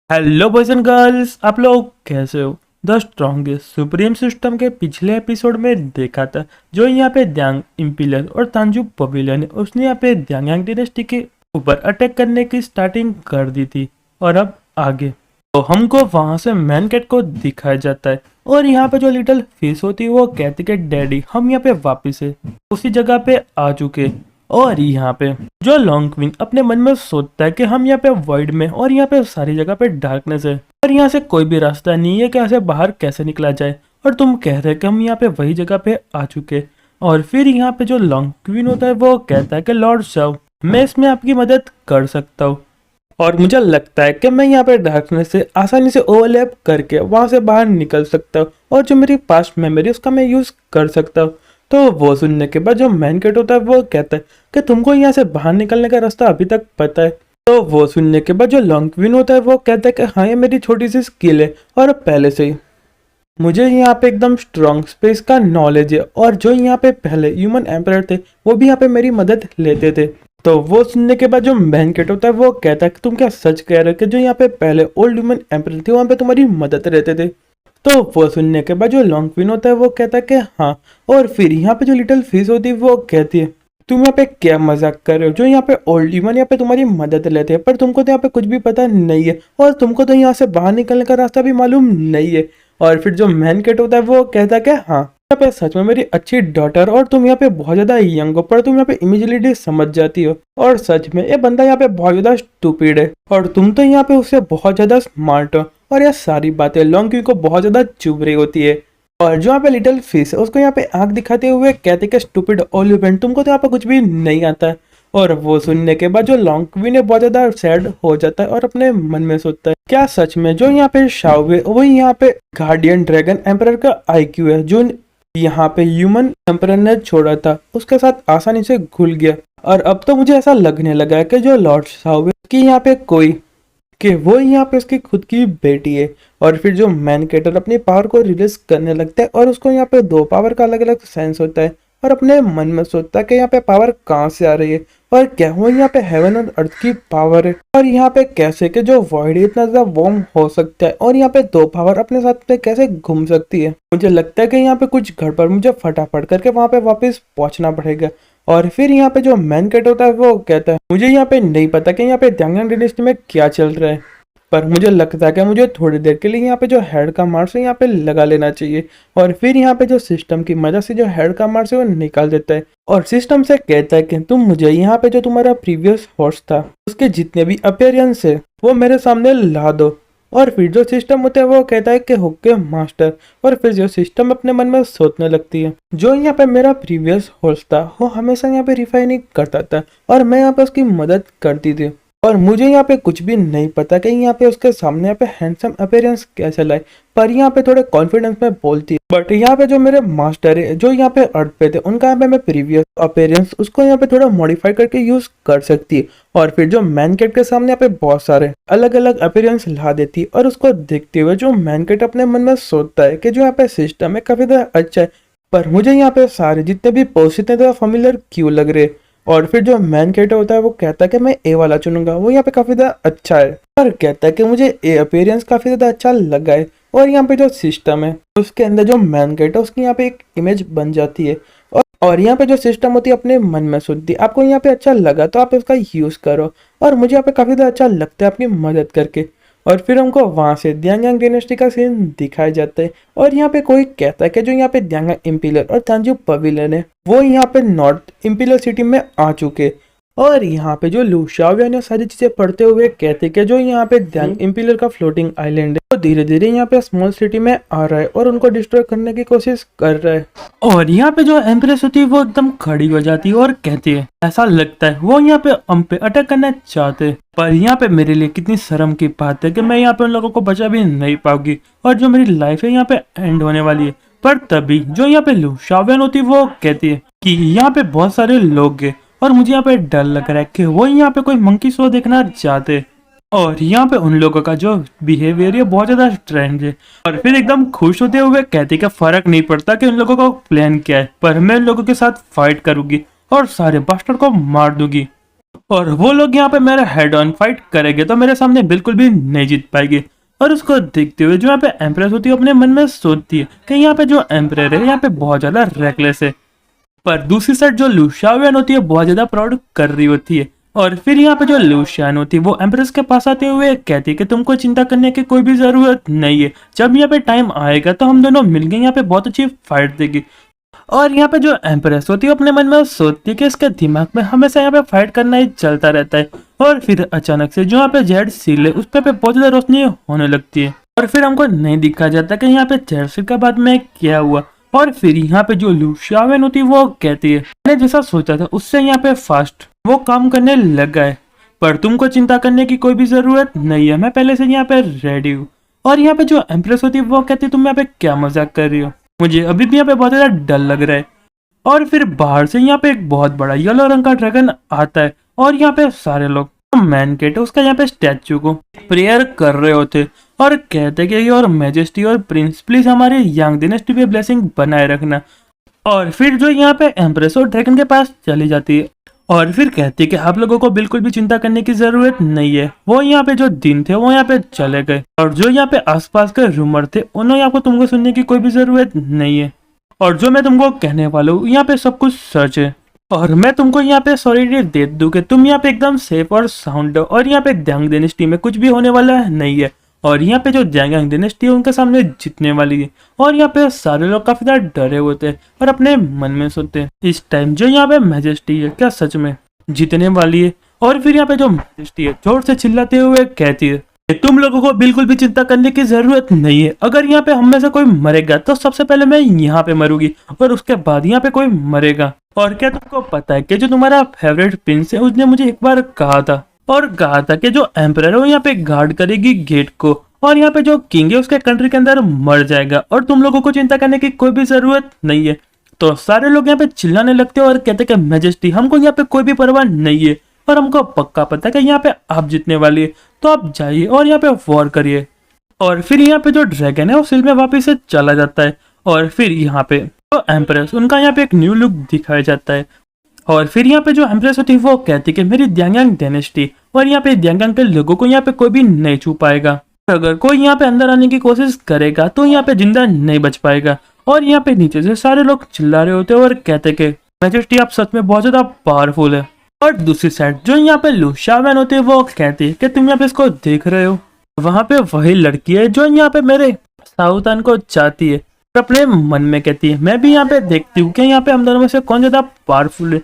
Hello boys and girls, आप लोग कैसे हो। द स्ट्रॉन्गेस्ट सुप्रीम सिस्टम के पिछले एपिसोड में देखा था जो यहाँ पे द्यांग इम्पीरियल और तांजू पवेलियन है उसने यहाँ पे द्यांग डायनेस्टी के ऊपर अटैक करने की स्टार्टिंग कर दी थी। और अब आगे तो हमको वहां से मैन कैट को दिखाया जाता है और यहाँ पे जो लिटिल फिश होती है वो कहती है डैडी हम यहाँ पे वापिस है उसी जगह पे आ चुके। और यहाँ पे जो लॉन्ग क्वीन अपने मन में सोचता है कि हम यहाँ पे वर्ल्ड में और यहाँ पे सारी जगह पे डार्कनेस है और यहाँ से कोई भी रास्ता नहीं है कि यहाँ से बाहर कैसे निकला जाए। और तुम कह रहे कि हम यहाँ पे वही जगह पे आ चुके। और फिर यहाँ पे जो लॉन्ग क्वीन होता है वो कहता है कि लॉर्ड शव मैं इसमें आपकी मदद कर सकता हूँ और मुझे लगता है कि मैं यहाँ पे डार्कनेस से आसानी से ओवरलैप करके वहां से बाहर निकल सकता हूँ और जो मेरी पास्ट मेमोरी उसका मैं यूज कर सकता हूँ। तो वो सुनने के बाद जो मैन कैट होता है वो कहता है कि तुमको यहाँ से बाहर निकलने का रास्ता अभी तक पता है। तो वो सुनने के बाद जो लॉन्ग क्वीन होता है वो कहता है कि हाँ ये मेरी छोटी सी स्किल है और पहले से ही मुझे यहाँ पे एकदम स्ट्रॉन्ग स्पेस का नॉलेज है और जो यहाँ पे पहले ह्यूमन एम्परर थे वो भी यहाँ पे मेरी मदद लेते थे। तो वो सुनने के बाद जो मैन कैट होता है वो कहता है कि तुम क्या सच कह रहे हो कि जो यहाँ पे पहले ओल्ड ह्यूमन एम्परर थे वहाँ पे तुम्हारी मदद रहते थे। तो वो सुनने के बाद जो लॉन्ग क्वीन होता है वो कहता है कि हाँ। और फिर यहाँ पे जो लिटिल फिश होती है वो कहती है तुम यहाँ पे क्या मजाक कर रहे हो, जो यहाँ पे ओल्ड ह्यूमन यहाँ पे तुम्हारी मदद लेते हैं पर तुमको तो यहाँ पे कुछ भी पता नहीं है और तुमको तो यहाँ से बाहर निकलने का रास्ता भी मालूम नहीं है। और फिर जो मैन कैट होता है वो कहता है कि हाँ यहाँ पे सच में मेरी अच्छी डॉटर और तुम यहाँ पे बहुत ज्यादा यंग हो पर तुम यहाँ पे इमीजिएटली समझ जाती हो और सच में ये बंदा यहाँ पे बहुत ज्यादा स्टूपिड है और तुम तो यहाँ पे उससे बहुत ज्यादा स्मार्ट हो। और यह सारी बातें लॉन्ग क्वीन को बहुत ज्यादा चुभ रही होती है। और जो यहाँ पे लिटिल फिश है उसको यहाँ पे आंख दिखाते हुए कहते कि स्टूपिड ओलिवेंट तुमको तो यहाँ पे कुछ भी नहीं आता है। और वो सुनने के बाद जो लॉन्ग क्वीन है बहुत ज्यादा सैड हो जाता है और अपने मन में सोचता है क्या सच में जो यहाँ पे शाओ है वही यहाँ पे गार्डियन ड्रैगन एम्परर का आईक्यू है जो यहाँ पे ह्यूमन एम्परर ने छोड़ा था उसके साथ आसानी से घुल गया। और अब तो मुझे ऐसा लगने लगा है कि जो लॉर्ड शाओ की यहाँ पे कोई कि वो यहाँ पे उसकी खुद की बेटी है। और फिर जो मैन कैटर अपनी पावर को रिलीज करने लगता है और उसको यहाँ पे दो पावर का अलग अलग सेंस होता है और अपने मन में सोचता है कि यहाँ पे पावर कहाँ से आ रही है और क्या वो यहाँ पे हेवन और अर्थ की पावर है और यहाँ पे कैसे कि जो वॉइड इतना ज्यादा वार्म हो सकता है और यहाँ पे दो पावर अपने साथ में कैसे घूम सकती है। मुझे लगता है कि यहाँ पे कुछ गड़बड़, मुझे फटाफट करके वहां पे वापस पहुंचना पड़ेगा। और फिर यहाँ पे जो मैन कैट होता है वो कहता है मुझे यहाँ पे नहीं पता कि यहाँ पे द्यांग डायनेस्टी में क्या चल रहा है पर मुझे लगता है कि मुझे थोड़ी देर के लिए यहाँ पे जो हेड का मार्स है यहाँ पे लगा लेना चाहिए। और फिर यहाँ पे जो सिस्टम की मदद से जो हेड का मार्स है वो निकाल देता है और सिस्टम से कहता है कि तुम मुझे यहाँ पे जो तुम्हारा प्रीवियस हॉर्स था उसके जितने भी अपीयरेंस है वो मेरे सामने ला दो। और फिर जो सिस्टम होता है वो कहता है कि ओके मास्टर। और फिर जो सिस्टम अपने मन में सोचने लगती है जो यहाँ पे मेरा प्रीवियस हॉर्स था वो हमेशा यहाँ पे रिफाइनिंग करता था और मैं यहाँ पे उसकी मदद करती थी और मुझे यहाँ पे कुछ भी नहीं पता कि यहाँ पे उसके सामने यहाँ पे हैंडसम अपीयरेंस कैसे लाए पर यहाँ पे थोड़े कॉन्फिडेंस में बोलती है। बट यहाँ पे जो मेरे मास्टर है जो यहाँ पे अर्थ पे थे उनका यहाँ पे मैं प्रीवियस अपीयरेंस उसको यहाँ पे थोड़ा मॉडिफाई करके यूज कर सकती है। और फिर जो मैन कैट के सामने यहाँ पे बहुत सारे अलग अलग अपीयरेंस ला देती है और उसको देखते हुए जो मैन कैट अपने मन में सोचता है कि जो यहाँ पे सिस्टम है काफी ज्यादा अच्छा है पर मुझे यहाँ पे सारे जितने भी पोस्ट इतने ज्यादा फैमिलियर क्यों लग रहे। और फिर जो मैन कैट होता है वो कहता है कि मैं ए वाला चुनूंगा, वो यहाँ पे काफी ज्यादा अच्छा है और कहता है कि मुझे ए अपीयरेंस काफी ज्यादा अच्छा लगा है। और यहाँ पे जो सिस्टम है उसके अंदर जो मैन कैट है उसकी यहाँ पे एक इमेज बन जाती है और यहाँ पे जो सिस्टम होती है अपने मन में सोचती है आपको यहाँ पे अच्छा लगा तो आप इसका यूज करो और मुझे यहाँ पे काफी ज्यादा अच्छा लगता है आपकी मदद करके। और फिर हमको वहां से द्यांग डायनेस्टी का सीन दिखाया जाता है और यहाँ पे कोई कहता है कि जो यहाँ पे द्यांग इम्पीरियल और तांजू पवेलियन है वो यहाँ पे नॉर्थ इम्पीरियल सिटी में आ चुके। और यहाँ पे जो लू शाओवियन ने सारी चीजें पढ़ते हुए कहते कि जो यहाँ पे द्यांग इम्पीरियल का फ्लोटिंग आइलैंड है वो धीरे धीरे यहाँ पे स्मॉल सिटी में आ रहा है और उनको डिस्ट्रॉय करने की कोशिश कर रहा है। और यहाँ पे जो एम्प्रेस होती है वो एकदम खड़ी हो जाती है और कहती है ऐसा लगता है वो यहाँ पे हम पे अटैक करना चाहते हैं पर यहाँ पे मेरे लिए कितनी शर्म की बात है कि मैं यहाँ पे उन लोगों को बचा भी नहीं पाऊंगी और जो मेरी लाइफ है यहाँ पे एंड होने वाली है। पर तभी जो यहाँ पे लू शाओवियन होती है वो कहती है कि यहाँ पे बहुत सारे लोग हैं और मुझे यहाँ पे डर लग रहा है कि वो यहाँ पे कोई मंकी शो देखना चाहते और यहाँ पे उन लोगों का जो बिहेवियर है बहुत ज्यादा स्ट्रेंज है। और फिर एकदम खुश होते हुए कहते कि फर्क नहीं पड़ता कि उन लोगों का प्लान क्या है पर मैं उन लोगों के साथ फाइट करूंगी और सारे बास्टर्ड को मार दूंगी। और वो लोग यहाँ पे मेरा हेड ऑन फाइट करेंगे तो मेरे सामने बिल्कुल भी नहीं जीत पाएंगे। और उसको देखते हुए जो यहाँ पे एम्प्रेस होती है अपने मन में सोचती है कि यहाँ पे जो एम्प्रेयर है यहाँ पे बहुत ज्यादा रेकलेस है। पर दूसरी साइड जो लुशियान होती है बहुत ज्यादा प्राउड कर रही होती है। और फिर यहाँ पे जो लुशियान होती है वो एम्प्रेस के पास आते हुए कहती है कि तुमको चिंता करने की कोई भी जरूरत नहीं है, जब यहाँ पे टाइम आएगा तो हम दोनों मिलके यहाँ पे बहुत अच्छी फाइट देगी। और यहाँ पे जो एम्प्रेस होती है अपने मन में सोचती है कि इसके दिमाग में हमेशा यहाँ पे फाइट करना ही चलता रहता है। और फिर अचानक से जो यहाँ पे जेड सील है उस पे बहुत ज्यादा रोशनी होने लगती है। और फिर हमको नहीं दिखा जाता कि यहाँ पे जेड सील के बाद में क्या हुआ। और फिर यहाँ पे जो लुशियान होती है वो कहती है मैंने जैसा सोचा था उससे यहाँ पे फास्ट वो काम करने लगा है, पर तुमको चिंता करने की कोई भी जरूरत नहीं है, मैं पहले से यहाँ पे रेडी हूँ। और यहाँ पे जो एम्प्रेस होती है वो कहती है तुम यहाँ पे क्या मजाक कर रही हो, मुझे अभी भी यहाँ पे बहुत ज्यादा डर लग रहा है। और फिर बाहर से यहाँ पे एक बहुत बड़ा येलो रंग का ड्रैगन आता है और यहाँ पे सारे लोग मैन गेट है उसका यहाँ पे स्टैचू को प्रेयर कर रहे होते और कहते कि और मैजेस्टी और प्रिंस प्लीज हमारे यंग डिनेस्टी पे ब्लेसिंग बनाए रखना। और फिर जो यहाँ पे एम्प्रेस और ड्रैगन के पास चली जाती है और फिर कहती है कि आप लोगों को बिल्कुल भी चिंता करने की जरूरत नहीं है, वो यहाँ पे जो दिन थे वो यहाँ पे चले गए और जो यहाँ पे आसपास के रूमर थे उन्होंने आपको तुमको सुनने की कोई भी जरूरत नहीं है। और जो मैं तुमको कहने वाला हूँ यहाँ पे सब कुछ सच है। और मैं तुमको यहाँ पे सॉरी दे दूं कि तुम यहाँ पे एकदम सेफ और साउंड हो और यहाँ पे द्यांग डायनेस्टी में कुछ भी होने वाला नहीं है। और यहाँ पे जो द्यांग डायनेस्टी है उनके सामने जीतने वाली है। और यहाँ पे सारे लोग काफी ज्यादा डरे होते हैं और अपने मन में सोचते हैं इस टाइम जो यहाँ पे मैजेस्टी है क्या सच में जीतने वाली है। और फिर यहाँ पे जो मैजेस्टी है जोर से चिल्लाते हुए कहती है तुम लोगों को बिल्कुल भी चिंता करने की जरूरत नहीं है, अगर यहाँ पे हम में से कोई मरेगा तो सबसे पहले मैं यहाँ पे मरूंगी और उसके बाद यहाँ पे कोई मरेगा। और क्या तुमको पता है कि जो तुम्हारा फेवरेट प्रिंस है उसने मुझे एक बार कहा था कि जो एम्परर है वो यहाँ पे गार्ड करेगी गेट को और यहाँ पे जो किंग है उसके कंट्री के अंदर मर जाएगा और तुम लोगों को चिंता करने की कोई भी जरूरत नहीं है। तो सारे लोग यहाँ पे चिल्लाने लगते हैं और कहते हैं कि मैजेस्टी हमको यहाँ पे कोई भी परवाह नहीं है और हमको पक्का पता है कि यहाँ पे आप जीतने वाली है, तो आप जाइए और यहाँ पे वॉर करिए। और फिर यहाँ पे जो ड्रैगन है वो सिल में वापिस से चला जाता है और फिर यहाँ पे तो एम्प्रेस उनका यहाँ पे एक न्यू लुक दिखाया जाता है। और फिर यहाँ पे जो एम्प्रेस होती है वो कहती है कि मेरी द्यांग डायनेस्टी और यहाँ पे द्यांग के लोगों को यहाँ पे कोई भी नहीं छू पाएगा, अगर कोई यहाँ पे अंदर आने की कोशिश करेगा तो यहाँ पे जिंदा नहीं बच पाएगा। और यहाँ पे नीचे से सारे लोग चिल्ला रहे होते हैं और कहते कि मैजेस्टी आप सच में बहुत ज्यादा पावरफुल है। और दूसरी साइड जो यहाँ पे लुशियान होते हैं वो कहती है कि तुम यहाँ पे इसको देख रहे हो, वहां पे वही लड़की है जो यहाँ पे मेरे साउथन को चाहती है और अपने मन में कहती है मैं भी यहाँ पे देखती हूँ कि यहाँ पे हम दोनों में से कौन ज्यादा पावरफुल है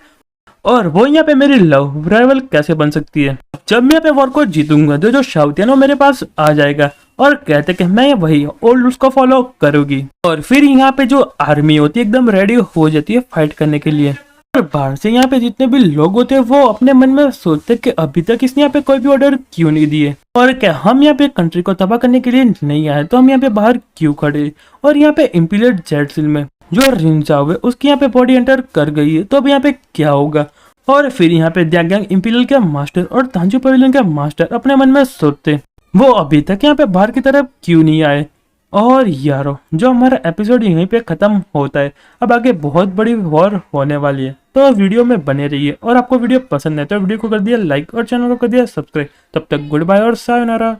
और वो यहाँ पे मेरी लव राइवल कैसे बन सकती है। जब मैं यहाँ पे वॉर को जीतूंगा तो जो शाउतियन वो मेरे पास आ जाएगा और कहते कि मैं वही ओल्ड रूल्स को फॉलो करूंगी। और फिर यहाँ पे जो आर्मी होती है एकदम रेडी हो जाती है फाइट करने के लिए। और बाहर से यहाँ पे जितने भी लोग होते हैं वो अपने मन में सोचते कि अभी तक इसने यहाँ पे कोई भी ऑर्डर क्यों नहीं दिए और क्या हम यहाँ पे कंट्री को तबाह करने के लिए नहीं आए, तो हम यहाँ पे बाहर क्यों खड़े। और यहाँ पे इम्पीरियल जेड सील में जो रिंचाओ है उसकी यहाँ पे बॉडी एंटर कर गई है, तो अब यहाँ पे क्या होगा। और फिर यहाँ पे द्यांग इम्पीरियल के मास्टर और तांजू पवेलियन के मास्टर अपने मन में सोचते वो अभी तक यहाँ पे बाहर की तरफ क्यों नहीं आए। और यारो जो हमारा एपिसोड यहीं पे खत्म होता है, अब आगे बहुत बड़ी वॉर होने वाली है, तो वीडियो में बने रहिए। और आपको वीडियो पसंद है तो वीडियो को कर दिया लाइक और चैनल को कर दिया सब्सक्राइब। तब तक गुड बाय और सायोनारा।